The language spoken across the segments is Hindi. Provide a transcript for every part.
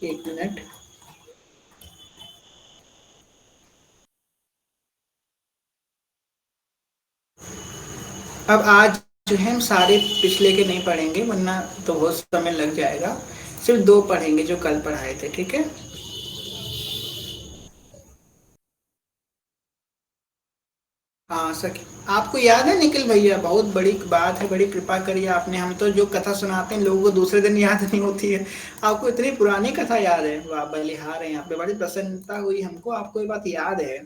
एक मिनट। अब आज जो है हम सारे पिछले के नहीं पढ़ेंगे, वरना तो बहुत समय लग जाएगा। सिर्फ दो पढ़ेंगे जो कल पढ़ाए थे, ठीक है। हाँ सर, आपको याद है निखिल भैया, बहुत बड़ी बात है, बड़ी कृपा करी आपने। हम तो जो कथा सुनाते हैं लोगों को दूसरे दिन याद नहीं होती है, आपको इतनी पुरानी कथा याद है। वाह, बलिहार है यहाँ पे, बड़ी प्रसन्नता हुई हमको। आपको ये बात याद है,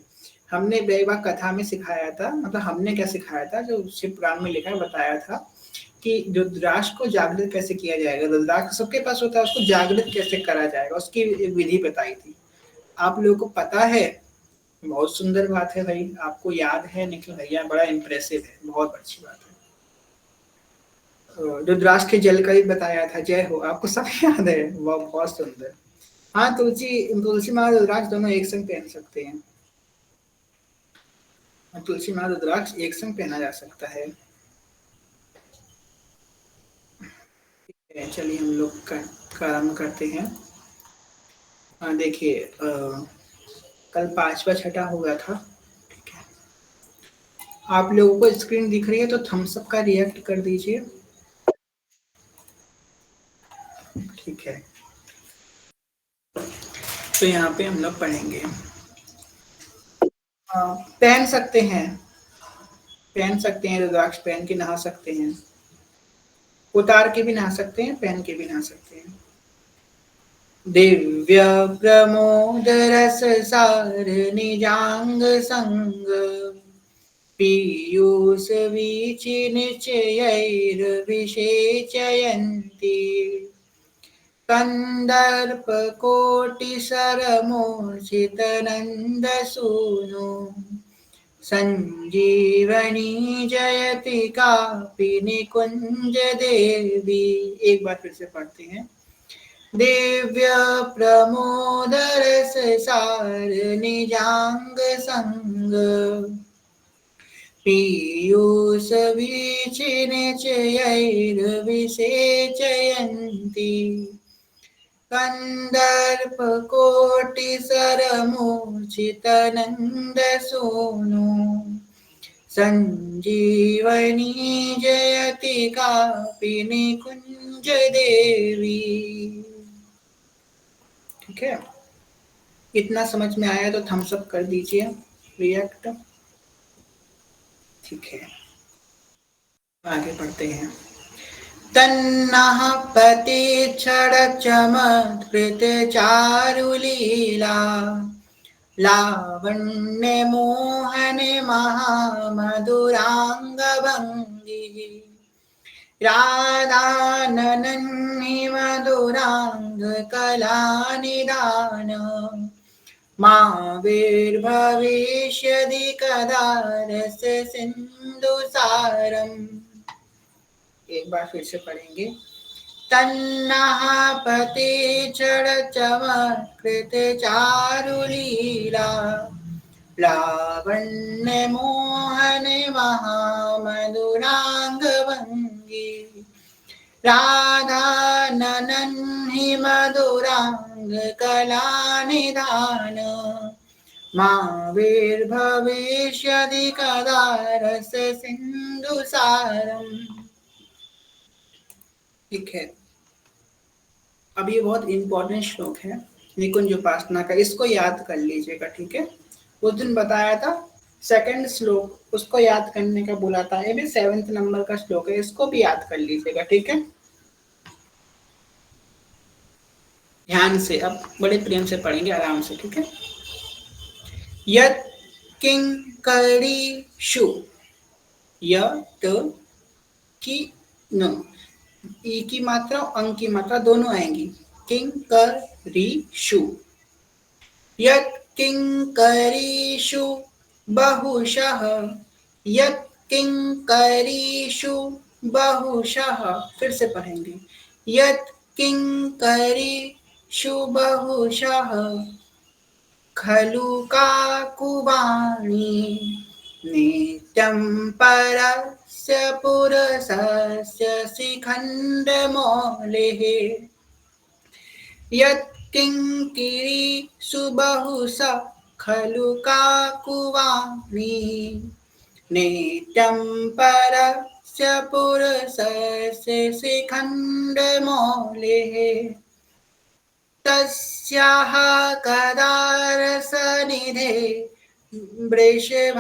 हमने एक बार कथा में सिखाया था, मतलब हमने क्या सिखाया था, जो शिव पुराण में लिखा है, बताया था कि रुद्राक्ष को जागृत कैसे किया जाएगा। रुद्राक्ष सबके पास होता है, उसको जागृत कैसे करा जाएगा, उसकी एक विधि बताई थी। आप लोगों को पता है? बहुत सुंदर बात है भाई, आपको याद है निखिल भैया, बड़ा इम्प्रेसिव है, बहुत अच्छी बात है। रुद्राक्ष के जल का ही बताया था, जय हो, आपको सब याद है, वाह बहुत सुंदर। हाँ, तुलसी तुलसी माला रुद्राक्ष दोनों एक संग पहन सकते हैं। तुलसी माला रुद्राक्ष एक संग पहना जा सकता है। चलिए हम लोग का आरम्भ करते हैं। देखिए, कल पांचवा छठा हो गया था, ठीक है। आप लोगों को स्क्रीन दिख रही है तो थम्स अप का रिएक्ट कर दीजिए, ठीक है। तो यहाँ पे हम लोग पढ़ेंगे। पहन सकते हैं, पहन सकते हैं, रुद्राक्ष पहन के नहा सकते हैं, उतार के भी नहा सकते हैं, पहन के भी नहा सकते हैं। दिव्य प्रमोद रस सार निजांग संग, पीयूष वीचिन चयैर्विषेचयन्ति, कंदर्प कोटि सरमोचित नंद सूनु, संजीवनी जयति कापि निकुंज देवी। एक बार फिर से पढ़ते हैं। दिव्य प्रमोद रस सार निजांग संग, पीयूष वीचिन चयैर्विषेचयन्ति, कंदर्प कोटि सरमूर्छित नंद सोनु, संजीवनी जयति कापि निकुंज देवी। ठीक है, इतना समझ में आया तो थम्स अप कर दीजिए, रिएक्ट। ठीक है, आगे बढ़ते हैं। तन्नः पति क्षण चमत्कृत चारुलीला, लावण्य मोहन महामधुरांगभंगी, राधानन्हि मधुरांग कला निदान, माविर्भविष्यदि कदा रस सिंधु सारम। एक बार फिर से पढ़ेंगे। तन्नः पति क्षण चमत्कृत चारुलीला, लावण्य मोहन महामधुरांगभंगी, राधानन्हि मधुरांग कला निधान, माविर्भविष्यदि कदा रस सिंधु सारम। ठीक है, अब ये बहुत इंपॉर्टेंट श्लोक है निकुंज उपासना का, इसको याद कर लीजिएगा, ठीक है। उस दिन बताया था सेकंड श्लोक, उसको याद करने का बोला था, ये भी 7th नंबर का श्लोक है, इसको भी याद कर लीजिएगा, ठीक है। ध्यान से, अब बड़े प्रेम से पढ़ेंगे, आराम से, ठीक है। यत् किंकरीषु, यत् की न, ई की मात्रा अंग की मात्रा दोनों आएंगी। किंकरीषु, यत् किंकरीषु बहुशः, यत् किंकरीषु बहुशः। फिर से पढ़ेंगे। यत् किंकरीषु बहुशः, खलु काकुवाणी, नित्यं परस्य पुरसस्य शिखण्डमौलेः, यत् किङ्किरीषु बहुशः खलु काकुवाणी नित्यं परस्य पुरुषस्य शिखण्डमौलेः तस्याः कदा रसनिधे वृषभानुजाया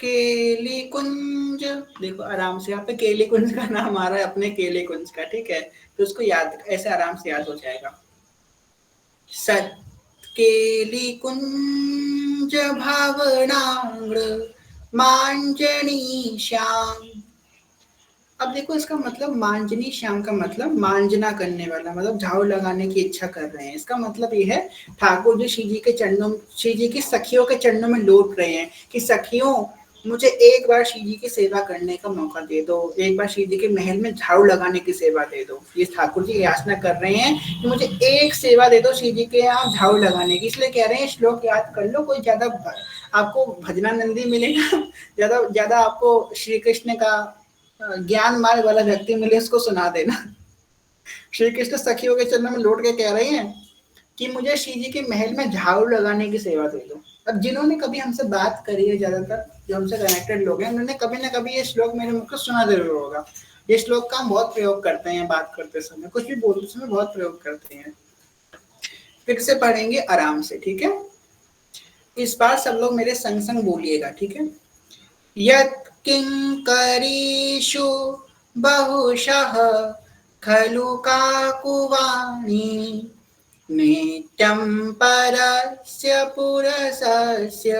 केली कुंज। देखो आराम से, यहाँ पे केली कुंज का नाम आ रहा है अपने केले कुंज का, ठीक है, तो उसको याद ऐसे आराम से याद हो जाएगा। सत केली कुंज भावनांग्र मांजनी श्याम। अब देखो इसका मतलब मांजनी श्याम का मतलब मांजना करने वाला, मतलब झाड़ू लगाने की इच्छा कर रहे हैं। इसका मतलब ये है ठाकुर जी श्री जी के चरणों, श्री जी की सखियों के चरणों में लौट रहे हैं कि सखियों मुझे एक बार श्री जी की सेवा करने का मौका दे दो, एक बार श्री जी के महल में झाड़ू लगाने की सेवा दे दो। ये ठाकुर जी याचना कर रहे हैं कि मुझे एक सेवा दे दो श्री जी के यहाँ झाड़ू लगाने की, इसलिए कह रहे हैं श्लोक याद कर लो, कोई ज्यादा आपको भजनानंदी मिलेगा, ज्यादा ज्यादा आपको श्री कृष्ण का ज्ञान मार्ग वाला व्यक्ति मिले उसको सुना देना। श्री कृष्ण सखियों के चरणों में लौट के कह रहे हैं कि मुझे श्री जी के महल में झाड़ू लगाने की सेवा दे दो। अब जिन्होंने कभी हमसे बात करी है, ज्यादातर जो हमसे कनेक्टेड लोग हैं, उन्होंने कभी ना कभी ये श्लोक मेरे मुख से सुना जरूर होगा। ये श्लोक का हम बहुत प्रयोग करते हैं, बात करते समय, कुछ भी बोलते समय बहुत प्रयोग करते हैं। फिर से पढ़ेंगे आराम से, ठीक है। इस बार सब लोग मेरे संग संग बोलिएगा, ठीक है। यत् किंकरीषु बहुशः खलु काकुवाणी नित्यं परस्य पुरुषस्य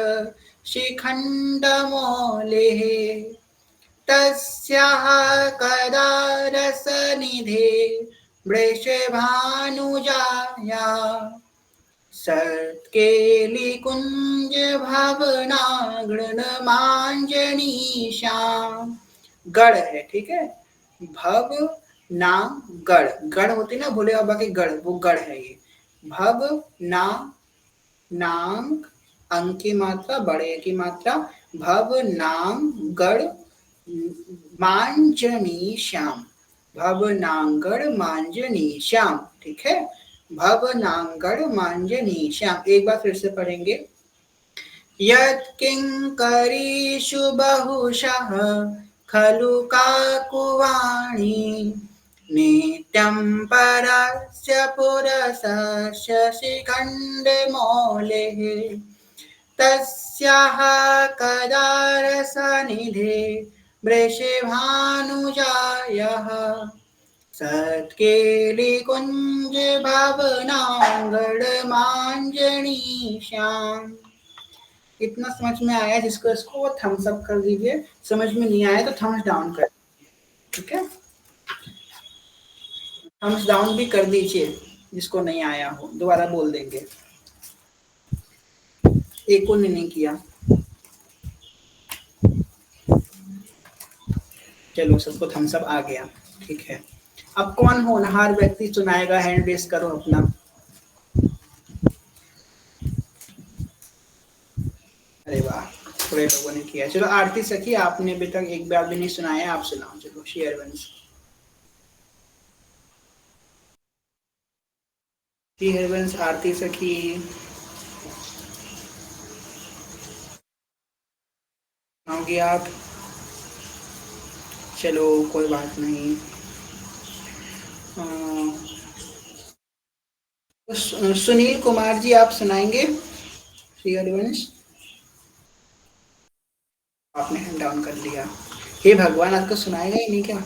शिखण्डमौलेः तस्याः कदा रसनिधे वृषभानुजाया सत्केलिकुंज भावना गृण मांजनी श्याम। गढ़ है, ठीक है, भव नाम गढ़, गढ़ होती ना भोले बाबा के गढ़, वो गढ़ है ये। भव नाम, नाम अंक की मात्रा, बड़े की मात्रा, भव नाम गढ़ मांजनी श्याम, भव नांगढ़ मांजनी श्याम, ठीक है। भव नांगढ़ मांजनी श्याम। एक बार फिर से पढ़ेंगे। यत् किंकरीषु बहुशः खलु काकुवाणी नित्यं परस्य पुरुषस्य शिखण्डमौलेः तस्याः कदा रसनिधे वृषभानुजायः सत्केलिकुंज भावनांगढ़ मांजनी श्याम। इतना समझ में आया जिसको इसको थम्स अप कर दीजिए, समझ में नहीं आया तो थम्स डाउन कर दीजिए, ठीक है। थम्स डाउन भी कर दीजिए जिसको नहीं आया हो, दोबारा बोल देंगे। एक को नहीं किया, चलो सबको थम्स अप आ गया, ठीक है। अब कौन होनहार व्यक्ति सुनाएगा, हैंड रेस करो अपना। अरे वाह, थोड़े लोगों ने किया। चलो आरती सखी, आपने अभी तक एक बार भी नहीं सुनाया, आप सुनाओ। चलो शेयर वंश, हरवंश, आरती सखी, सुनाओगे आप? चलो कोई बात नहीं। सुनील कुमार जी आप सुनाएंगे श्री हरिवंश? आपने हैंड डाउन कर लिया। हे भगवान, आपको सुनाएगा ही नहीं क्या?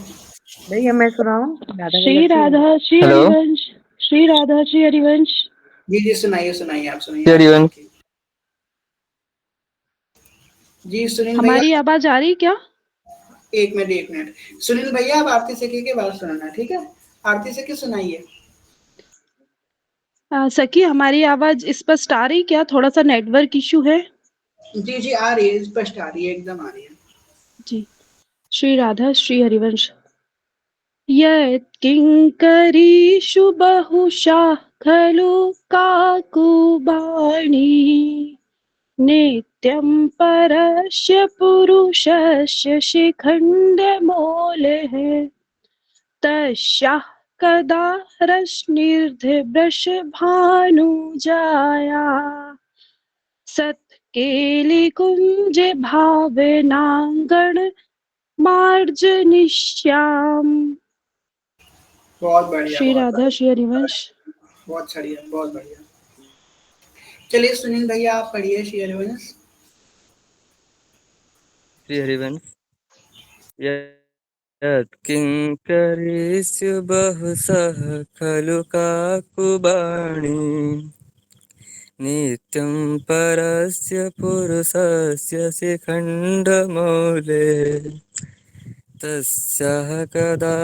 भैया मैं सुनाऊं? श्री राधा श्री हरिवंश, श्री राधा श्री हरिवंश। जी जी सुनाइए, सुनाइए, आप सुनाइए जी। सुनील भैया, हमारी आवाज आ रही क्या? एक मिनट, एक मिनट। सुनील भैया आप आरती सखी के बाद सुनाना, ठीक है। आरती सखी सुनाइए। सखी हमारी आवाज स्पष्ट आ रही क्या? थोड़ा सा नेटवर्क इशू है। जी जी आ रही है, स्पष्ट आ रही है, एकदम आ रही है जी। श्री राधा श्री हरिवंश। यत् किंकरीषु बहुशः खलु काकुबाणी नित्यं परस्य पुरुषस्य शिखण्डमौलेः तस्याः कदा रश्मिर्धृवृषभानुजाया सत्केलिकुञ्जे भावनाङ्गणमार्जनिष्याम्। बहुत बढ़िया, श्री बहुत राधा बढ़िया, श्री हरिवंश। बहुत बढ़िया, बहुत बढ़िया। चलिए सुनील भैया आप पढ़िए श्री हरिवंश। श्रीहरिवंश। यत्किङ्करीषु बहुशः खलु काकुबाणी नित्यं परस्य पुरुषस्य शिखण्डमौले तस्याः कदा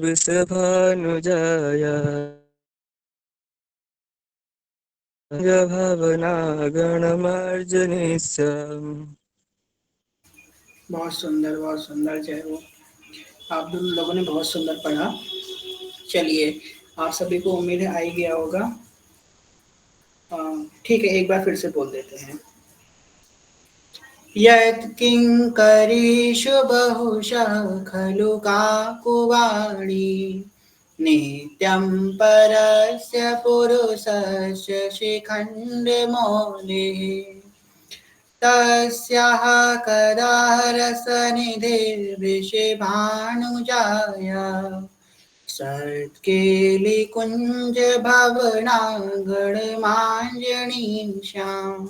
वृषभानुजाया भावना गणमार्जनीष्याम्। बहुत सुंदर जय हो। आप दोनों लोगों ने बहुत सुंदर पढ़ा। चलिए आप सभी को उम्मीद है आ ही गया होगा। ठीक है, एक बार फिर से बोल देते हैं। यत्किङ्करीषु बहुशः खलु काकुवाणी नित्यं परस्य पुरुषस्य शिखण्डमौले तस्याः कदा रसनिधिर्वृषभानुजाया सत्केलिकुञ्जभवनागणमाञ्जनीषाम्।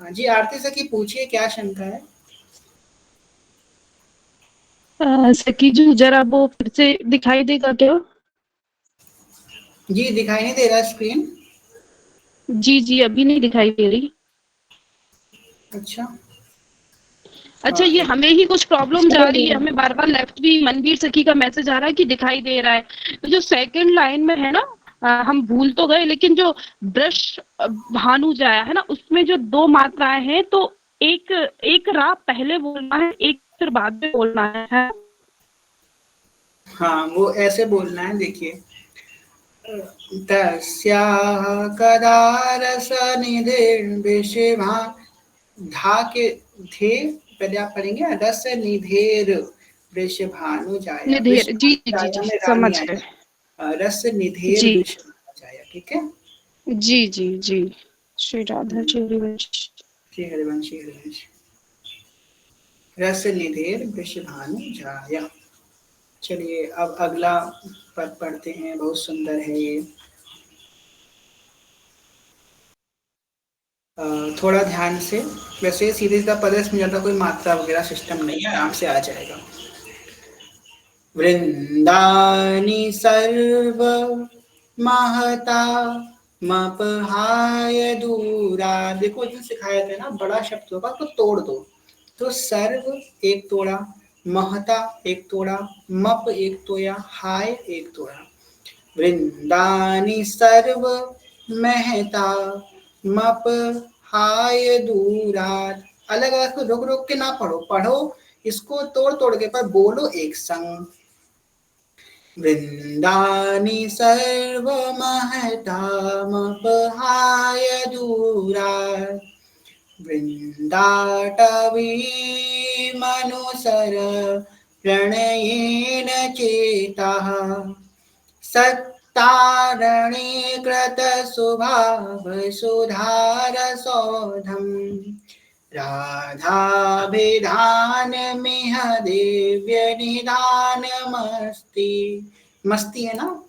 हाँ जी, आरती सखी पूछिए क्या शंका है? सखी जी जरा वो फिर से दिखाई देगा क्या? जी दिखाई नहीं दे रहा स्क्रीन। जी अभी नहीं दिखाई दे रही। अच्छा अच्छा, ये एक हमें ही कुछ प्रॉब्लम जा रही है, हमें बार बार लेफ्ट भी मनवीर सखी का मैसेज आ रहा है कि दिखाई दे रहा है। तो जो सेकंड लाइन में है ना, हम भूल तो गए लेकिन जो ब्रश भानु जाया है ना, उसमें जो दो मात्राएं हैं तो एक एक रा पहले बोलना है, एक फिर बाद में बोलना है। हाँ वो ऐसे बोलना है, देखिए तस्याः कदा रसनिधिर्विषिभा धा के थे पहले आप पढ़ेंगे रस निधेर वृषभानु जाया, निधेर, जी जी जाया जी में रानी समझ गए। आएगा, रस निधेर जी वृषभानु जाया, ठीक है। जी श्री राधा श्री वंश। श्री हरिवंश श्री हरिवंश। रस निधेर वृषभानु जाया। चलिए अब अगला पद पढ़ते हैं, बहुत सुंदर है ये। थोड़ा ध्यान से, वैसे सीधे सीधा पद है, इसमें ज़्यादा कोई मात्रा वगैरह सिस्टम नहीं है, आराम से आ जाएगा। वृंदानि सर्व महता मपहाय दूरा, देखो इसमें सिखाया था ना, बड़ा शब्द होगा तो तोड़ दो। तो सर्व एक तोड़ा, महता एक तोड़ा, मप एक तोड़ा, हाय एक तोड़ा। वृंदानि सर्व महता मप हाय दूरात। अलग अलग रुक रुक के ना पढ़ो, पढ़ो इसको तोड़ तोड़ के, पर बोलो एक संग। वृंदानि सर्व महता मप हाय दूरात वृंदाटवी मनुसर प्रणयेन चेतः सत्तारणे कृतस्वभावसुधारसौधम् राधाभिधानमिह दिव्यनिधानमस्ति। मस्ती है ना,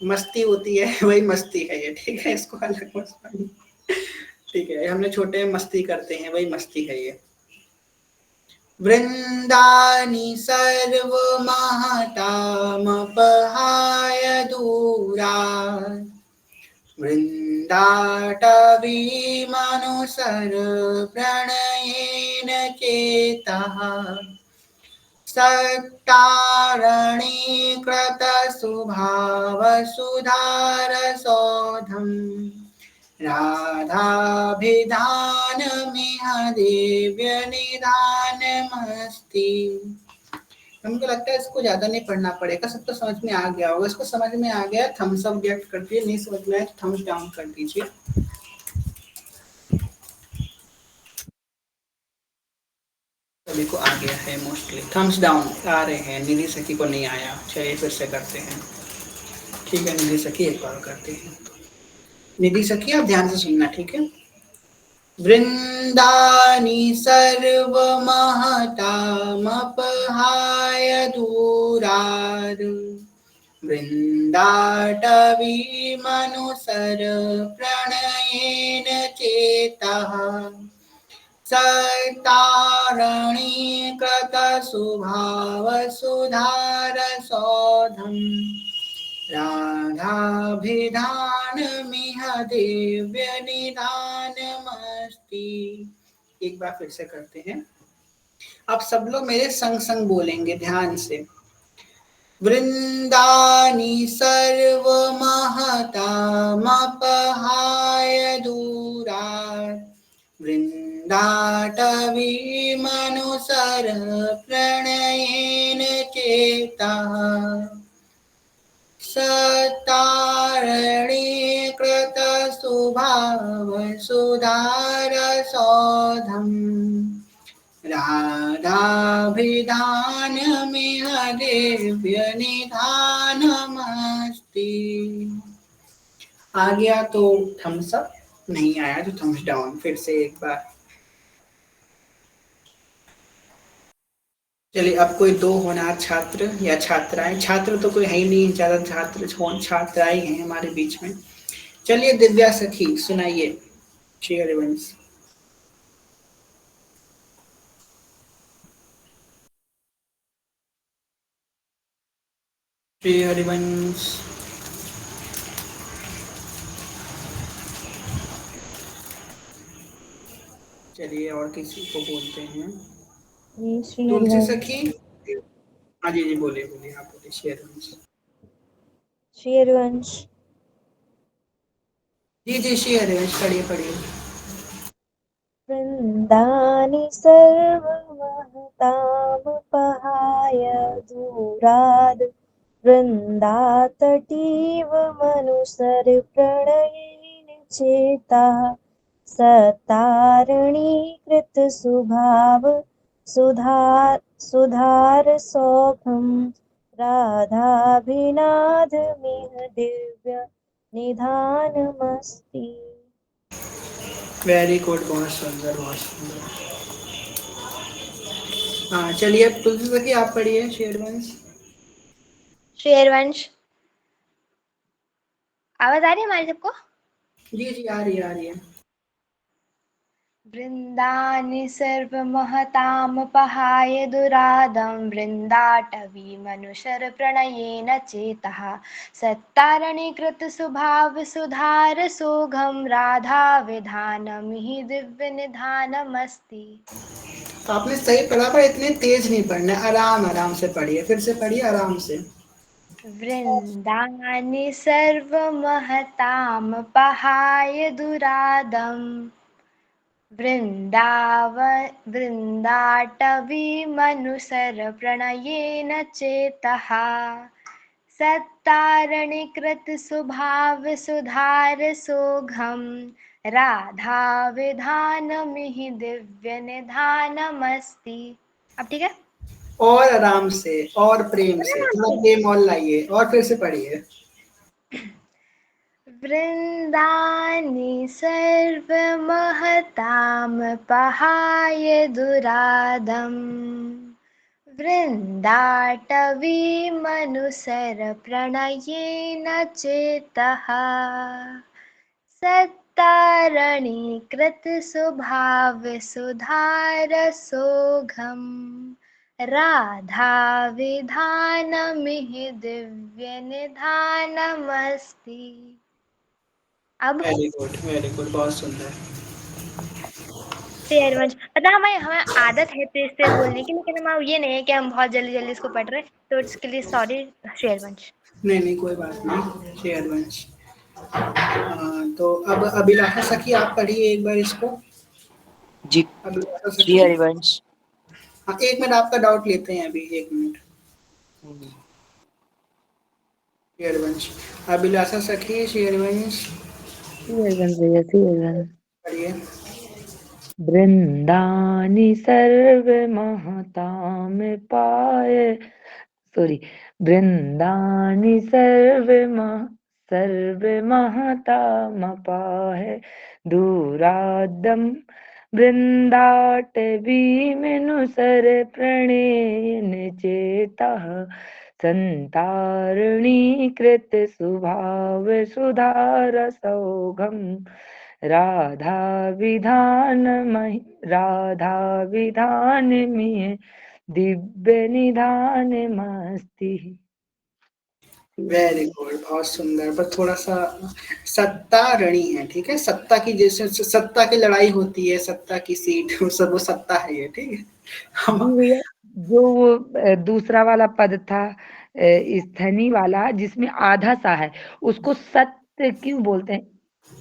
मस्ती होती है वही मस्ती है ये, ठीक है, इसको अलग मत समझिए। ठीक है, हमने छोटे में मस्ती करते हैं, वही मस्ती है ये। वृंदानि सर्वमहतामपहाय दूरात् वृन्दाटवी मनुसर प्रणयेन चेतः सट्टारणीकृतसुभावसुधारसौधम् राधाभिधानमिह दिव्यनिधानमस्ति। हमको लगता है इसको ज्यादा नहीं पढ़ना पड़ेगा, सबको समझ में आ गया होगा। इसको समझ में आ गया थम्स अप गिफ्ट कर दीजिए, नहीं समझ में आया तो थम्स डाउन कर दीजिए। सभी को आ गया है मोस्टली। थम्स डाउन आ रहे हैं, निधि सखी को नहीं आया। चलिए फिर से करते हैं। ठीक है निधि सखी, एक बार करते हैं। निधि सखी आप ध्यान से सुनना, ठीक है। वृन्दानि सर्वमहतामपहाय दूरात् वृन्दाटवी मनुसर प्रणयेन चेतः सतारणीकृतस्वभावसुधारसौधम् राधाभिधानमिह दिव्यनिधानमस्ति। एक बार फिर से करते हैं। आप सब लोग मेरे संग संग बोलेंगे ध्यान से। वृन्दानि सर्वमहतामपहाय दूरात् वृन्दाटवी मनुसर प्रणयेन चेतः सतारणीकृतस्वभावसुधारसौधम् राधाभिधानमिह दिव्यनिधानमस्ति। आ गया तो थम्स अप, नहीं आया तो थम्स डाउन। फिर से एक बार। चलिए अब कोई दो होनहार छात्र या छात्राएं, छात्र तो कोई है ही नहीं, ज्यादा छात्राएं हैं हमारे बीच में। चलिए दिव्या सखी सुनाइए श्री हरिवंश। श्री हरिवंश। चलिए और किसी को बोलते हैं। श्री तुलसी हरिवंश। सखी। हाँ जी जी बोलिए बोलिए, आप बोलिए श्री हरिवंश। श्री हरिवंश। जी जी श्री हरिवंश, पढ़िए पढ़िए। वृन्दानि सर्वमहतामपहाय दूराद् वृन्दातटीव मनुसर प्रणयेन चेतः सतारणीकृतस्वभाव सुधारसौधम् राधाभिनादमिह दिव्य निधानमस्ति। वेरी गुड, बहुत सुंदर बहुत सुंदर। हाँ चलिए अब तुलसी सखी आप पढ़िए श्री हरिवंश। श्री हरिवंश, आवाज आ रही है हमारी सबको? जी जी आ रही है आ रही है। वृन्दानि सर्वमहतामपहाय दुरादं वृन्दाटवी मनुषर प्रणयेन चेतः सत्तारणीकृतस्वभावसुधारसौघं राधाविधानमिह दिव्यनिधानमस्ति। तो आपने सही पढ़ा, पर इतने तेज नहीं पढ़ना, आराम आराम से पढ़िए। फिर से पढ़िए आराम से। वृन्दानि सर्वमहतामपहाय दुरादम् वृन्दाटवी मनुसर प्रणयेन चेतः सत्तारणीकृतस्वभावसुधारसौघं राधाविधानमिह दिव्यनिधानमस्ति। अब ठीक है? और आराम से और प्रेम से, थोड़ा प्रेम और लाइए। और फिर से पढ़िए। वृन्दानि सर्वमहतामपहाय दुरादम् वृन्दाटवी मनुसर प्रणयेन चेतः सत्तारणीकृतस्वभावसुधारसौघम् राधाविधानमिह दिव्यनिधानमस्ति। अब वेरी गुड बहुत सुंदर। श्री हरिवंश, पता हमें आदत है तेज तेज बोलने की, लेकिन हम ये नहीं है कि हम बहुत जल्दी जल्दी इसको पढ़ रहे हैं, तो इसके लिए सॉरी श्री हरिवंश। नहीं नहीं कोई बात नहीं श्री हरिवंश। तो अब अभिलाषा सखी आप पढ़िए एक बार इसको। जी अभिलाषा श्री सखी। हरिवंश। हाँ एक मिनट आपका डाउट लेते हैं अभी, एक मिनट। श्री हरिवंश। अभिलाषा सखी श्री हरिवंश श्री हरिवंश भैया, श्री हरिवंश। पढ़िए। वृन्दानि सर्वमहतां पाय सॉरी वृन्दानि सर्वमहतामपाय दूरादं वृन्दाटवीमनुसर प्रणयन चेतः सन्तारणीकृत स्वभाव सुधारसौघम् राधा विधानमिह दिव्य निधान मस्ती। वेरी गुड, बहुत सुंदर। पर थोड़ा सा सत्ता रणी है, ठीक है। सत्ता की, जैसे सत्ता की लड़ाई होती है, सत्ता की सीट, वो सब वो सत्ता है ये, ठीक है। जी भैया, जो वो दूसरा वाला पद था स्थनी वाला जिसमें आधा सा है, उसको सत्य क्यों बोलते हैं?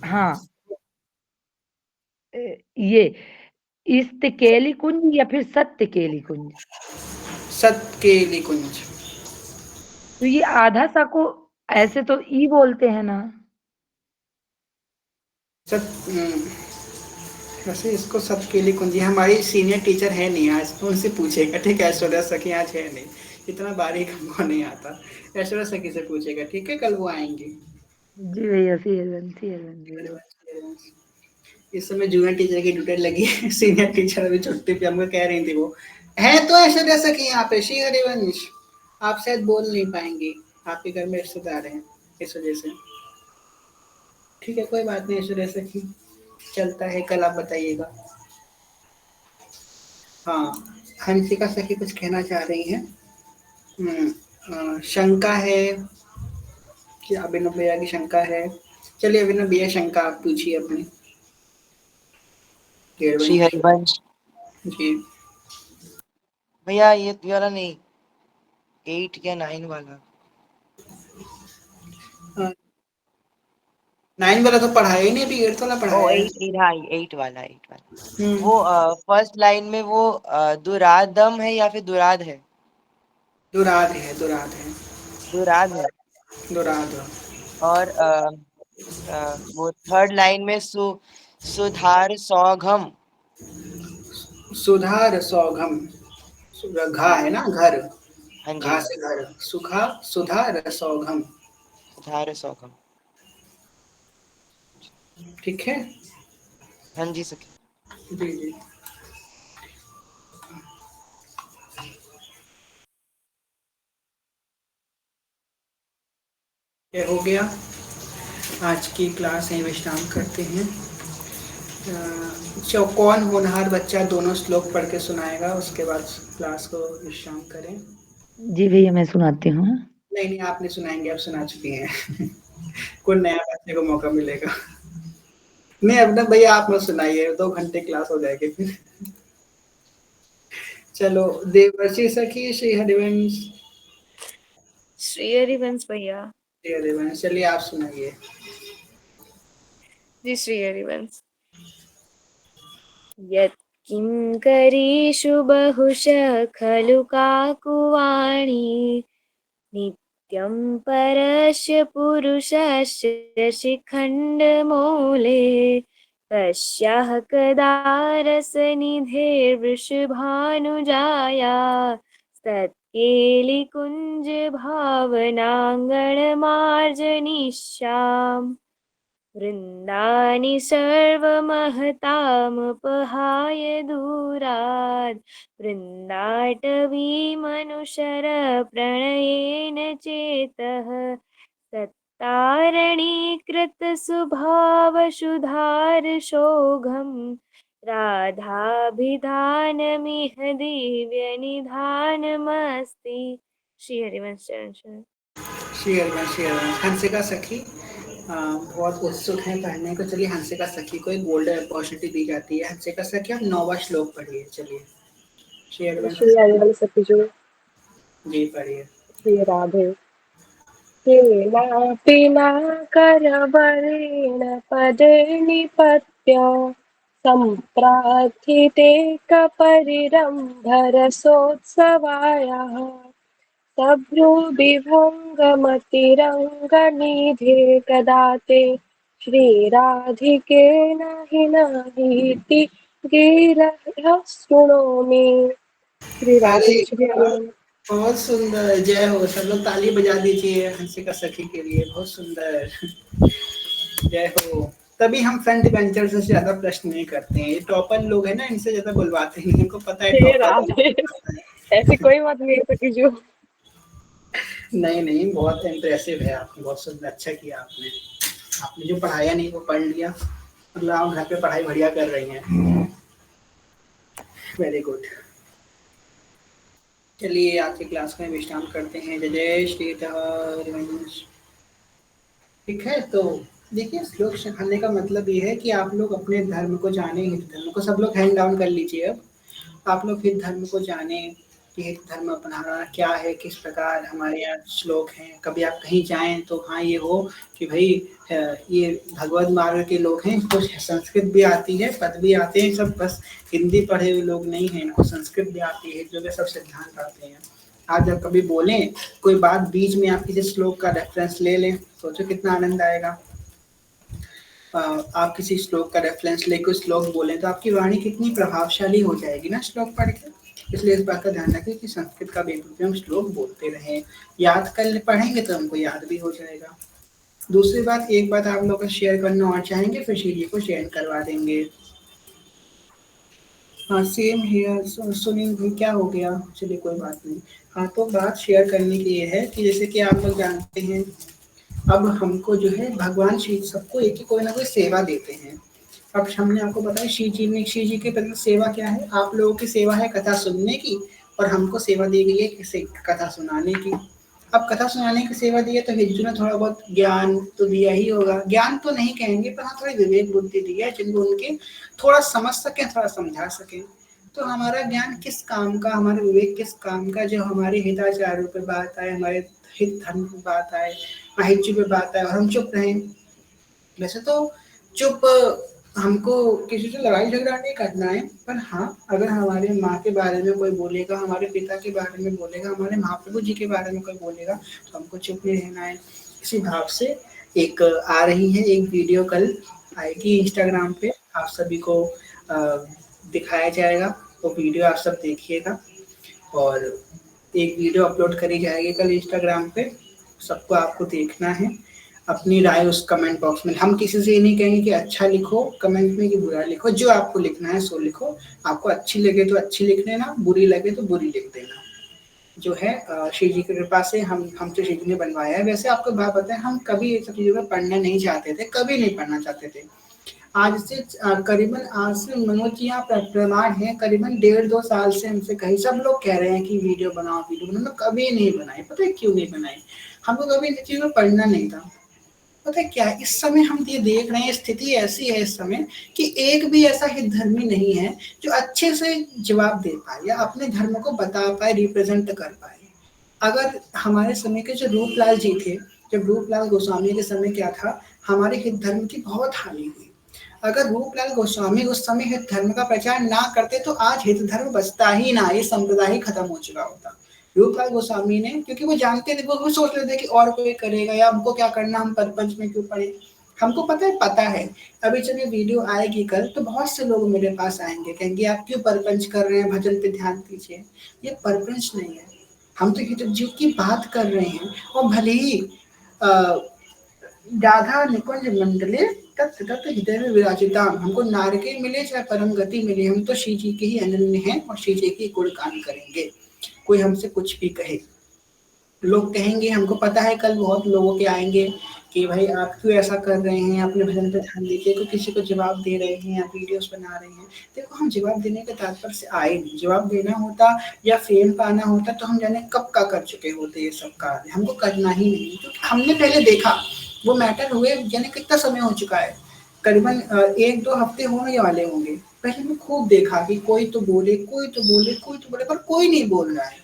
हाँ, ये इस्त केली कुंज या फिर सत्य केली कुंज? सत्य के निकुंज। तो ये आधा सा को ऐसे तो ई बोलते हैं ना। वैसे इसको सत्य के लिए कुंजी, हमारी सीनियर टीचर है नहीं आज, तो उनसे पूछेगा, ठीक है। ऐश्वर्या सखी आज है नहीं, इतना बारीक हमको नहीं आता। ऐश्वर्या सखी से पूछेगा, ठीक है, कल वो आएंगी। जी भैया, सीएलवन भैया। इस समय जूनियर टीचर की ड्यूटी लगी है, सीनियर टीचर अभी छुट्टी पे, हमको कह रही थी वो है तो ऐश्वर्या सखी यहाँ पे। श्री हरिवंश, आप शायद बोल नहीं पाएंगे, आपके घर में रिश्तेदार हैं, इस वजह से। ठीक है, कोई बात नहीं ऐश्वर्या सखी, चलता है, कल आप बताइएगा। हाँ, हंसिका सखी कुछ कहना चाह रही हैं। शंका है कि अभिनव भैया की शंका है। चलिए अभिनव भैया, शंका आप पूछिए अपनी। श्री हरिवंश जी भैया, ये वाला नहीं, 8 या 9 वाला। 9 वाला तो पढ़ाया ही नहीं, अभी 8 वाला पढ़ाया है। 8 हाँ, 8 वाला। वो फर्स्ट लाइन में वो दुरादम है या फिर दुराद है? दुराद है, दुराद है, दुराद है। दुराद। और वो थर्ड लाइन में सुधार सौघम। सुधार सौघम, घा है ना, घर, हाँ जी, घा से घर, सुखा सुधार सौघम, सुधार सौघम। ठीक है। हाँ जी सखी। जी जी, ये हो गया। आज की क्लास यहीं विश्राम करते हैं। कौन होनहार बच्चा दोनों श्लोक पढ़ के सुनाएगा, उसके बाद क्लास को विश्राम करें। जी भैया, मैं सुनाती हूँ। नहीं नहीं, आप नहीं सुनाएंगे, आप सुना चुकी हैं। कोई नया बच्चे को मौका मिलेगा। नहीं अभिनव भैया, आप मत सुनाइए, 2 घंटे क्लास हो जाएगी फिर। चलो, देवर्षि सखी, श्री हरिवंश। श्री हरिवंश भैया। श्री हरिवंश, चलिए आप सुनाइए। जी श्री हरिवंश। यत्किङ्करीषु बहुशः खलु काकुवाणी नित्यं परस्य पुरुषस्य शिखण्डमूले तस्याः कदा रसनिधेर्वृषभानुजाया सत्केलिकुञ्जभावनाङ्गणमार्जनिष्याम् वृन्दानि सर्वमहतामपहाय दूरात् वृन्दाटवीमनुसर प्रणयेन चेतः सत्तारणीकृतस्वभावसुधारसौघम् राधाभिधानमिह दिव्यनिधानमस्ति। श्री हरिवंश चरण शरण। श्री हरिवंश, श्री हरिवंश। हंसिका सखी बहुत उत्सुक है पढ़ने को। चलिए हंसिका सखी को एक गोल्डन अपॉर्चुनिटी दी जाती है। हंसिका सखी, आप 9वां श्लोक पढ़िए। चलिए श्री हरिवंश सखी जो जी पढ़िए। श्री राधे केनापिना करवरेण पदे निपत्य सम्प्रार्थिते कपरिरम्भरसोत्सवायाः सभ्रूविभङ्गमतिरङ्गनिधे कदा ते श्रीराधिके नहि नहीति गीरः शृणोमि। श्री राधे अरे श्री वाह, हरिवंश। बहुत सुंदर, जय हो। सब लोग ताली बजा दीजिए हंसिका सखी के लिए, बहुत सुंदर। जय हो। तभी हम फ्रंट बेंचर से ज्यादा प्रश्न नहीं करते हैं, ये टॉपर लोग हैं ना, इनसे ज्यादा बुलवाते हैं, इनको पता है हे टॉपर राधे, ऐसी कोई बात नहीं है सखी जो। नहीं नहीं, बहुत इम्प्रेसिव है आपने, बहुत सुंदर, अच्छा किया आपने। आपने जो पढ़ाया नहीं वो पढ़ लिया, मतलब आप घर पे पढ़ाई बढ़िया कर रही हैं। Very good. चलिए आज की क्लास में विश्राम करते हैं। जय जय श्री हरिवंश। ठीक है, तो देखिए श्लोक सिखाने का मतलब ये है कि आप लोग अपने धर्म को जाने, हिंदू धर्म को। सब लोग हैंड डाउन कर लीजिए। अब आप लोग हिंदू धर्म को जाने कि हिंदू धर्म अपनाना क्या है, किस प्रकार हमारे यहाँ श्लोक हैं। कभी आप कहीं जाएं तो हाँ ये हो कि भाई ये भगवत मार्ग के लोग हैं, इनको संस्कृत भी आती है, पद भी आते हैं, सब बस हिंदी पढ़े हुए लोग नहीं हैं, इनको संस्कृत भी आती है, जो वे सब सिद्धांत आते हैं। आज जब कभी बोलें कोई बात बीच में, आप किसी श्लोक का रेफरेंस ले लें, सोचो कितना आनंद आएगा। आप किसी श्लोक का रेफरेंस लेकर श्लोक बोलें तो आपकी वाणी कितनी प्रभावशाली हो जाएगी ना श्लोक पढ़ के। इसलिए इस बात का ध्यान रखें कि संस्कृत का बेखूबी हम श्लोक बोलते रहें, याद कर पढ़ेंगे तो हमको याद भी हो जाएगा। दूसरी बात, एक बात आप लोग शेयर करना और चाहेंगे, फिर शीजी को शेयर करवा देंगे। हाँ सेम हियर। सुनील भाई क्या हो गया? चलिए कोई बात नहीं। हाँ तो बात शेयर करने की ये है कि जैसे कि आप लोग जानते हैं, अब हमको जो है भगवान शिव सबको एक ही कोई ना कोई सेवा देते हैं। अब हमने आपको बताया शिव जी के प्रति सेवा क्या है। आप लोगों की सेवा है कथा सुनने की, और हमको सेवा दी गई है किसी कथा सुनाने की। अब कथा सुनाने की सेवा दी है तो हिज्जू ने थोड़ा बहुत ज्ञान तो दिया ही होगा, ज्ञान तो नहीं कहेंगे पर हाँ थोड़ी विवेक बुद्धि दी है, जिनको उनके थोड़ा समझ सके, थोड़ा समझा सके। तो हमारा ज्ञान किस काम का, हमारा विवेक किस काम का, जो हमारे हिताचारों पे बात आए, हमारे हित धर्म पे बात आए, अहिज्जू पे बात आए और हम चुप रहें। वैसे तो चुप हमको किसी से लड़ाई झगड़ा नहीं करना है, पर हाँ अगर हमारे माँ के बारे में कोई बोलेगा, हमारे पिता के बारे में बोलेगा, हमारे महाप्रभु जी के बारे में कोई बोलेगा तो हमको चुप नहीं रहना है। इसी भाव से एक आ रही है, एक वीडियो कल आएगी इंस्टाग्राम पे, आप सभी को दिखाया जाएगा, वो वीडियो आप सब देखिएगा। और एक वीडियो अपलोड करी जाएगी कल इंस्टाग्राम पे, सबको आपको देखना है। अपनी राय उस कमेंट बॉक्स में, हम किसी से ये नहीं कहेंगे कि अच्छा लिखो कमेंट में कि बुरा लिखो, जो आपको लिखना है सो लिखो। आपको अच्छी लगे तो अच्छी लिख देना, बुरी लगे तो बुरी लिख देना। जो है शिव जी की कृपा से हमसे शिव जी ने बनवाया है। वैसे आपको बात बताएं, हम कभी ये सब चीज़ों में पढ़ना नहीं चाहते थे, कभी नहीं पढ़ना चाहते थे। आज से करीबन आज से मनोज जी यहाँ प्रमाण है, करीबन 1.5-2 साल से हमसे कहीं सब लोग कह रहे हैं कि वीडियो बनाओ वीडियो बनाओ, कभी नहीं बनाई। पता है क्यों नहीं बनाई? हमको कभी इन चीज़ों में पढ़ना नहीं था। पता है क्या, इस समय हम ये देख रहे हैं, स्थिति ऐसी है इस समय कि एक भी ऐसा हित धर्मी नहीं है जो अच्छे से जवाब दे पाए या अपने धर्म को बता पाए, रिप्रेजेंट कर पाए। अगर हमारे समय के जो रूपलाल जी थे, जब रूपलाल गोस्वामी के समय क्या था, हमारे हित धर्म की बहुत हानि हुई। अगर रूपलाल गोस्वामी उस समय हित धर्म का प्रचार ना करते तो आज हित धर्म बचता ही ना, ये संप्रदाय ही खत्म हो चुका होता। रूपलाल गोस्वामी ने, क्योंकि वो जानते थे, वो सोच रहे थे कि और कोई करेगा या हमको क्या करना, हम परपंच में क्यों पड़े। हमको पता है। अभी जब ये वीडियो आएगी कल तो बहुत से लोग मेरे पास आएंगे, कहेंगे आप क्यों परपंच कर रहे हैं, भजन पे ध्यान दीजिए। ये परपंच नहीं है, हम तो हित जीव की बात कर रहे हैं। और भले ही राधा निकुंज मंडले तत् तत् हृदय में विराजिता, हमको नारके मिले चाहे परम गति मिले, हम तो श्री जी के ही अनन्य हैं और श्री जी की गुणगान करेंगे। कोई हमसे कुछ भी कहे, लोग कहेंगे, हमको पता है कल बहुत लोगों के आएंगे कि भाई आप क्यों ऐसा कर रहे हैं, अपने भजन पे ध्यान दीजिए, कोई किसी को जवाब दे रहे हैं या वीडियोस बना रहे हैं। देखो हम जवाब देने के तात्पर्य से आए नहीं, जवाब देना होता या फेम पाना होता तो हम जाने कब का कर चुके होते ये सब कार्य, हमको करना ही नहीं, क्योंकि हमने पहले देखा वो मैटर हुए, यानी कितना समय हो चुका है, करीबन 1-2 हफ्ते होने वाले होंगे। पहले मैं खूब देखा कि कोई तो बोले, कोई तो बोले, कोई तो बोले, पर कोई नहीं बोल रहा है,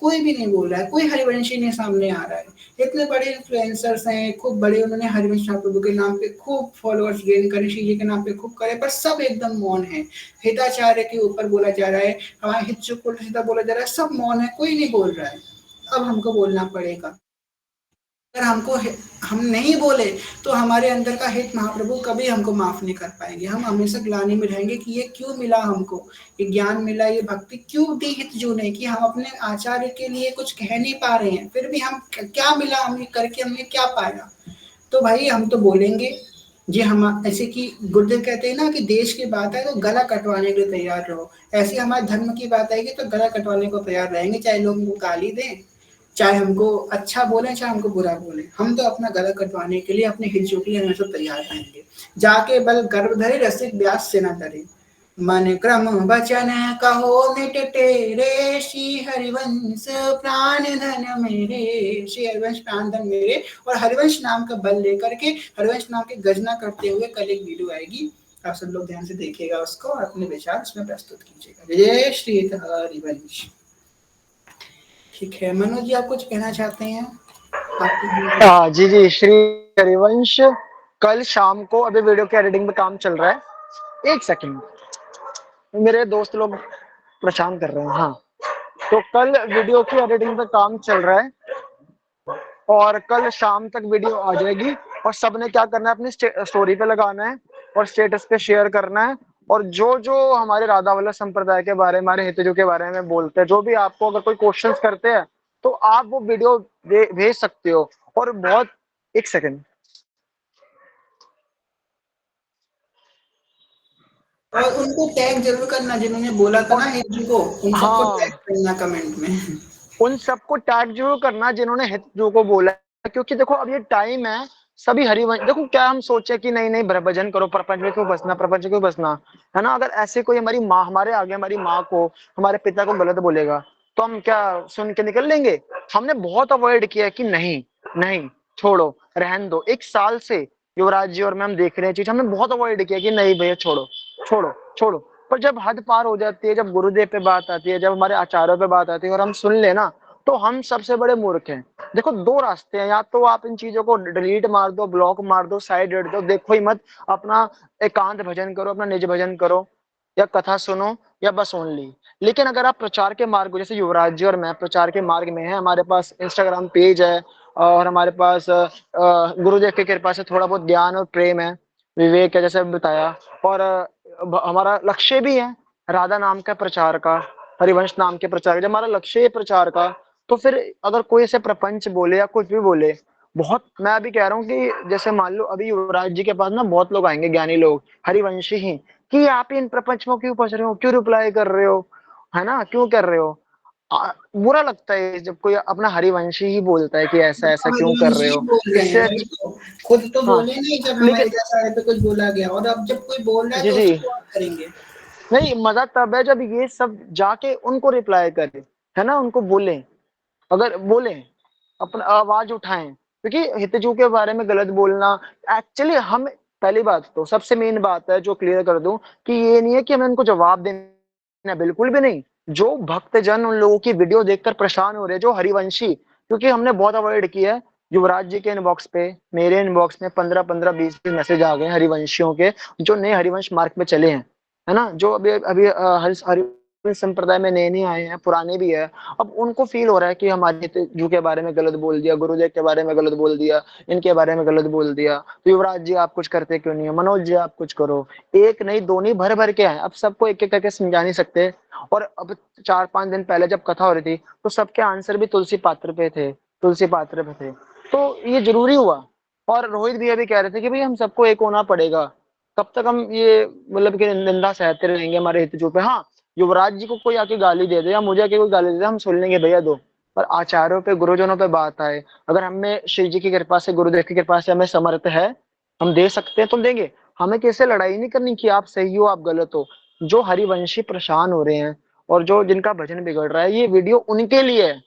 कोई भी नहीं बोल रहा है, कोई हरिवंशी नहीं सामने आ रहा है। इतने बड़े इन्फ्लुएंसर्स हैं, खूब बड़े, उन्होंने हरिवंश प्रभु के नाम पे खूब फॉलोअर्स गेन करे, श्री जी के नाम पे खूब करे, पर सब एकदम मौन है। हिताचार्य के ऊपर बोला जा रहा है, हमारे हित को सीधा बोला जा रहा है, सब मौन है, कोई नहीं बोल रहा है। अब हमको बोलना पड़ेगा। अगर हमको हम नहीं बोले तो हमारे अंदर का हित महाप्रभु कभी हमको माफ नहीं कर पाएंगे। हम हमेशा ग्लानि में रहेंगे कि ये क्यों मिला हमको, ये ज्ञान मिला, ये भक्ति क्यों दी हित जो ने, कि हम अपने आचार्य के लिए कुछ कह नहीं पा रहे हैं, फिर भी हम क्या मिला हमें करके, हमने क्या पाया। तो भाई हम तो बोलेंगे जी, हम ऐसे कि गुरुदेव कहते हैं ना कि देश की बात है तो गला कटवाने के लिए तैयार रहो, ऐसे हमारे धर्म की बात आएगी तो गला कटवाने को तैयार रहेंगे, चाहे लोग हमको गाली दें, चाहे हमको अच्छा बोले, चाहे हमको बुरा बोले, हम तो अपना गला कटवाने के लिए, अपने हितों के लिए हमेशा तैयार रहेंगे। जाके बल गर्भ धरे रसिक व्यास से न डरे, मन क्रम वचन कहो निट टेरे, श्री हरिवंश प्राण धन मेरे, श्री हरिवंश प्राण धन मेरे। और हरिवंश नाम का बल लेकर के, हरिवंश नाम की गजना करते हुए कल एक वीडियो आएगी, आप सब लोग ध्यान से देखिएगा उसको और अपने विचार उसमें प्रस्तुत कीजिएगा। जय श्री हरिवंश। ठीक है, मनोज जी आप कुछ कहना चाहते हैं? हाँ जी जी, श्री हरिवंश कल शाम को, अभी वीडियो के एडिटिंग में काम चल रहा है, एक सेकंड, मेरे दोस्त लोग परेशान कर रहे हैं। हाँ, तो कल वीडियो की एडिटिंग पे काम चल रहा है और कल शाम तक वीडियो आ जाएगी और सबने क्या करना है, अपनी स्टोरी पे लगाना है और स्टेटस पे शेयर करना है। और जो जो हमारे राधा वल्लभ संप्रदाय के बारे में, हमारे हितों के बारे में बोलते हैं, जो भी आपको अगर कोई क्वेश्चंस करते हैं तो आप वो वीडियो भेज सकते हो। और बहुत, एक सेकंड, और उनको टैग जरूर करना जिन्होंने बोला था ना हिंदू को, उन सबको टैग हाँ, करना कमेंट में। उन सबको टैग जरूर करना जिन्होंने हितों को बोला है, क्योंकि देखो अब ये टाइम है, सभी हरिवंश, देखो क्या हम सोचे कि नहीं नहीं भजन करो, प्रपंच में क्यों बसना, प्रपंच में क्यों बसना, है ना। अगर ऐसे कोई हमारी माँ, हमारे आगे हमारी माँ को, हमारे पिता को गलत बोलेगा तो हम क्या सुन के निकल लेंगे? हमने बहुत अवॉइड किया कि नहीं नहीं, छोड़ो, रहन दो। 1 साल से युवराज जी और मैं हम देख रहे हैं चीज, हमने बहुत अवॉइड किया कि नहीं भैया छोड़ो छोड़ो छोड़ो। पर जब हद पार हो जाती है, जब गुरुदेव पे बात आती है, जब हमारे आचार्यों पे बात आती है और हम सुन लेना, तो हम सबसे बड़े मूर्ख हैं। देखो 2 रास्ते हैं, या तो आप इन चीजों को डिलीट मार दो, ब्लॉक मार दो, साइड हट दो, देखो ही मत, अपना एकांत भजन करो, अपना निज भजन करो, या कथा सुनो, या बस ओनली। लेकिन अगर आप प्रचार के मार्ग, जैसे युवराज जी और मैं प्रचार के मार्ग में है, हमारे पास इंस्टाग्राम पेज है और हमारे पास गुरुदेव की कृपा से थोड़ा बहुत ज्ञान और प्रेम है, विवेक है, जैसे बताया, और हमारा लक्ष्य भी है राधा नाम का प्रचार का, हरिवंश नाम के प्रचार का। जब हमारा लक्ष्य है प्रचार का, तो फिर अगर कोई ऐसे प्रपंच बोले या कुछ भी बोले, बहुत, मैं अभी कह रहा हूँ कि जैसे मान लो अभी युवराज जी के पास ना बहुत लोग आएंगे, ज्ञानी लोग, हरिवंशी ही, कि आप इन प्रपंच में क्यों फंस रहे हो, क्यों रिप्लाई कर रहे हो, है ना, क्यों कर रहे हो। बुरा लगता है जब कोई अपना हरिवंशी ही बोलता है कि ऐसा ऐसा क्यों कर रहे हरिवंशी हो। बोल रहे हैं इससे भाई, तो खुद तो हाँ, बोले नहीं जब हमारे लेकिन जैसा पे कुछ बोला गया, और अब जब कोई बोल रहा है जी तो जी, उसको और करेंगे। नहीं, मजा तब है जब ये सब जाके उनको रिप्लाई करे, है ना, उनको बोले, अगर बोले, अपना आवाज उठाएं, क्योंकि हितजू के बारे में गलत बोलना, एक्चुअली हम, पहली बात तो सबसे मेन बात है जो क्लियर कर दूं, कि ये नहीं है कि हमें उनको जवाब देना, बिल्कुल भी नहीं। जो भक्तजन उन लोगों की वीडियो देखकर परेशान हो रहे हैं, जो हरिवंशी, क्योंकि हमने बहुत अवॉइड किया है। युवराज जी के इनबॉक्स पे, मेरे इनबॉक्स में 15-15, 20 मैसेज आ गए हरिवंशियों के, जो नए हरिवंश मार्ग में चले हैं, है ना, जो अभी अभी हरिवंश संप्रदाय में नए नए आए हैं, पुराने भी है। अब उनको फील हो रहा है कि हमारे जू के बारे में गलत बोल दिया, गुरुदेव के बारे में गलत बोल दिया, इनके बारे में गलत बोल दिया, तो युवराज जी आप कुछ करते क्यों नहीं हो, मनोज जी आप कुछ करो। एक नहीं, दो नहीं, भर भर के आए, अब सबको एक एक करके समझा नहीं सकते। और अब 4-5 दिन पहले जब कथा हो रही थी, तो सबके आंसर भी तुलसी पात्र पे थे, तुलसी पात्र पे थे, तो ये जरूरी हुआ। और रोहित भैया भी कह रहे थे कि भाई हम सबको एक होना पड़ेगा, कब तक हम ये मतलब कि निंदा सहते रहेंगे हमारे हितजू पे। हाँ, युवराज जी को कोई आके गाली दे दे या मुझे आके कोई गाली दे दे, हम सुन लेंगे भैया दो, पर आचार्यों पे, गुरुजनों पे बात आए, अगर हमें श्री जी की कृपा से, गुरुदेव की कृपा से हमें समर्थ है, हम दे सकते हैं तो देंगे। हमें किसी से लड़ाई नहीं करनी कि आप सही हो आप गलत हो। जो हरिवंशी परेशान हो रहे हैं और जो जिनका भजन बिगड़ रहा है, ये वीडियो उनके लिए है।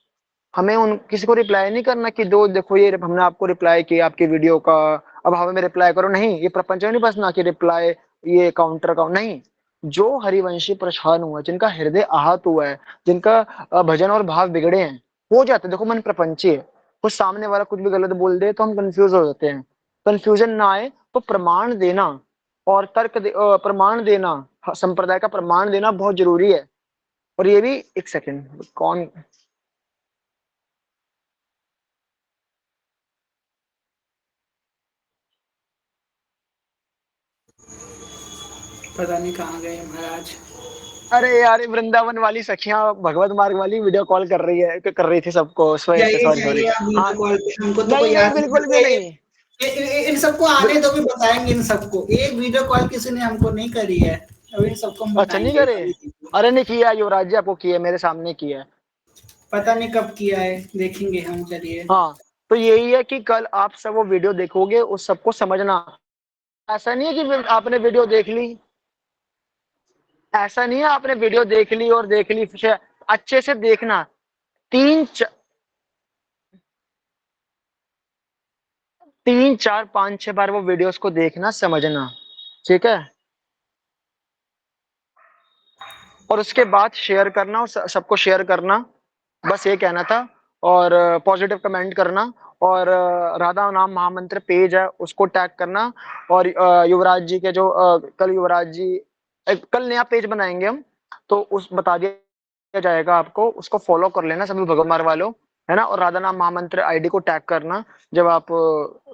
हमें उन किसी को रिप्लाई नहीं करना कि दो देखो ये हमने आपको रिप्लाई किया आपकी वीडियो का, अब हमें रिप्लाई करो, नहीं, ये प्रपंच में नहीं बसना कि रिप्लाई, ये काउंटर का नहीं। जो हरिवंशी परेशान हुआ, जिनका हृदय आहत हुआ है, जिनका भजन और भाव बिगड़े हैं, हो जाते हैं। देखो मन प्रपंची है, कुछ सामने वाला कुछ भी गलत बोल दे तो हम कंफ्यूज हो जाते हैं। कंफ्यूजन ना आए तो प्रमाण देना और प्रमाण देना, संप्रदाय का प्रमाण देना बहुत जरूरी है। और ये भी, एक सेकेंड, कौन, पता नहीं कहाँ गए महाराज। अरे यार, वृंदावन वाली सखियां भगवत मार्ग वाली वीडियो कॉल कर रही थी सबको। सॉरी जाइए सॉरी। जाइए आप हाँ, वीडियो कॉल पे, हमको तो कोई नहीं नहीं याद बिल्कुल भी नहीं। नहीं। इन सबको आने दो, भी बताएंगे इन सबको। एक वीडियो कॉल किसी ने हमको नहीं करी है, अब इन सबको हम अच्छा नहीं बताएंगे करे? अभी किसी को। अरे नहीं किया, युवराज जी आपको किया, मेरे सामने किया है। पता नहीं कब किया है, देखेंगे हम। चलिए। हाँ, तो यही है कि कल आप सब वो वीडियो देखोगे, उस सबको समझना। ऐसा नहीं है कि आपने वीडियो देख ली, ऐसा नहीं है आपने वीडियो देख ली और देख ली, फिर अच्छे से देखना। 3 4 5 6 बार वो वीडियोस को देखना, समझना, ठीक है? और उसके बाद शेयर करना और सबको शेयर करना, बस ये कहना था। और पॉजिटिव कमेंट करना। और राधा नाम महामंत्र पेज है, उसको टैग करना। और युवराज जी के जो कल युवराज जी कल नया पेज बनाएंगे हम, तो उस बता दिया जाएगा आपको, उसको फॉलो कर लेना सभी भगवान मार वालों, है ना? और राधा नाम महामंत्र आईडी को टैग करना जब आप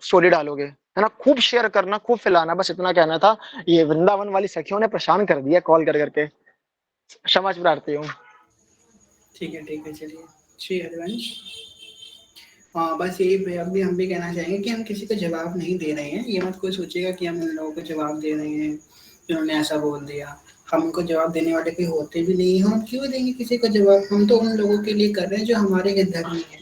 स्टोरी डालोगे, है ना? खूब शेयर करना, खूब फैलाना, बस इतना कहना था। ये वृंदावन वाली सखियों ने परेशान कर दिया कॉल कर करके, क्षमा प्रार्थी हूँ। ठीक है चलिए। श्री हरिवंश। हाँ, बस यही अब भी हम भी कहना चाहेंगे कि हम किसी को जवाब नहीं दे रहे हैं। ये मत कोई सोचेगा कि हम उन लोगों को जवाब दे रहे हैं जिन्होंने ऐसा बोल दिया। हम उनको जवाब देने वाले कोई होते भी नहीं है। हम क्यों देंगे किसी को जवाब? हम तो उन लोगों के लिए कर रहे हैं जो हमारे हितधर्मी है,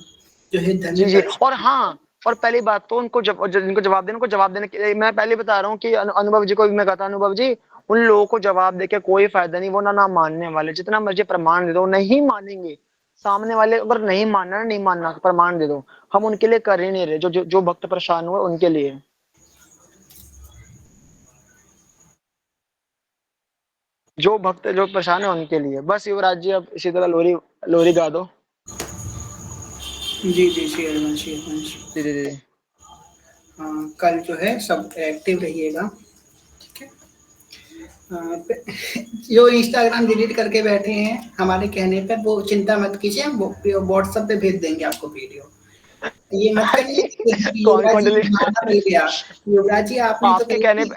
जो हितधर्मी जी जी। और परेशान है। हाँ, और पहली बात तो उनको जिनको जवाब देने को जवाब देने के, मैं पहले बता रहा हूँ कि अनुभव जी को भी मैं कहता, अनुभव जी उन लोगों को जवाब देके कोई फायदा नहीं। वो ना मानने वाले, जितना मर्जी प्रमाण दे दो नहीं मानेंगे। सामने वाले अगर नहीं मानना, नहीं मानना, प्रमाण दे दो। हम उनके लिए कर ही नहीं रहे, जो भक्त परेशान हुए उनके लिए। जो भक्त जो परेशान है उनके लिए। बस युवराज जी अब इसी तरह लोरी लोरी गा दो। जी श्री हरिवंश। जी जी जी। हाँ, कल जो है सब एक्टिव रहिएगा, ठीक है? जो इंस्टाग्राम डिलीट करके बैठे हैं हमारे कहने पर, वो चिंता मत कीजिए, हम व्हाट्सएप पे भेज देंगे आपको वीडियो। ये मत करिए कि कौन युवराज कौन जी डिलीट? माना मिल गया। युवराज जी आपने तो कही थी।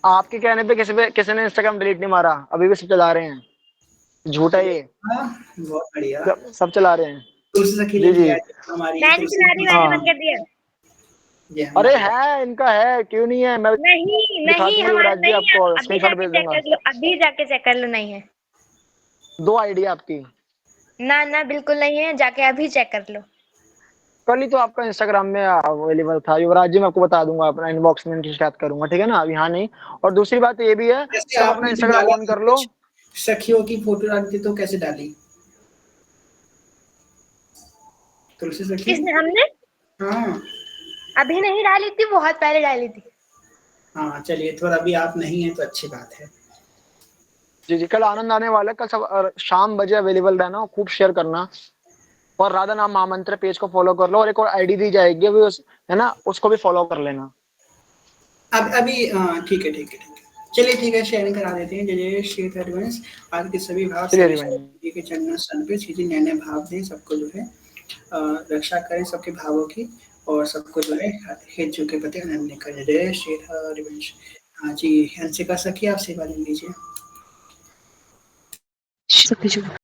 आपके कहने पे किसी ने इंस्टाग्राम डिलीट नहीं मारा, अभी भी सब चला रहे हैं। झूठा है ये। हाँ, बहुत बढ़िया। सब चला रहे हैं। तुलसी सखी ने जी जी। किया है हमारी मैं नहीं तुलसी चला रही, सखी। मैंने हाँ, बंद कर दिया। ये अरे हमारी है, इनका है, क्यों नहीं है? मैं नहीं दिखा नहीं, दूंगा हमारा युवराज जी, नहीं है। आपको अभी स्क्रीनशॉट जाके भेज चेक दूंगा। कर लो, अभी जाके चेक कर लो, नहीं है। 2 आईडी आपकी। ना ना, बिल्कुल नहीं है, जाके अभी चेक कर लो। कल ही तो आपका इंस्टाग्राम में अवेलेबल था युवराज जी, मैं आपको बता दूंगा, अपना इनबॉक्स में इनकी शिकायत करूंगा, ठीक है ना? अब यहाँ नहीं। और दूसरी बात ये भी है, जैसे सब अपना आपने जो इंस्टाग्राम डाला ऑन था, कर लो। कुछ सखियों की फोटो डाली थी, तो कैसे डाली तुलसी सखी? किसने? हमने हाँ अभी नहीं डाली थी, बहुत पहले डाली थी। हाँ, चलिए, तो अभी आप नहीं है तो अच्छी बात है। जी जी, कल आनंद आने वाला है। कल सब शाम बजे अवेलेबल रहना, खूब शेयर करना। और राधा नाम महामंत्र पेज को फॉलो कर लो, और एक और आईडी दी जाएगी अभी है ना, उसको भी फॉलो कर लेना। अब अभी ठीक है चलिए, ठीक है, शेयरिंग करा देते हैं। जय श्री हरिवंश। आज के सभी भाव चलिए सभी हरिभाई। जी के चरणों स्तन पे चीजें नए नए भाव दें, सबको जो है रक्षा करें सबके भावों की, और सबको जो है हित जो के प्रति अनन्य करें। जय श्री हरिवंश। हाँ जी, हंसिका सखी आप सेवा ले लीजिए।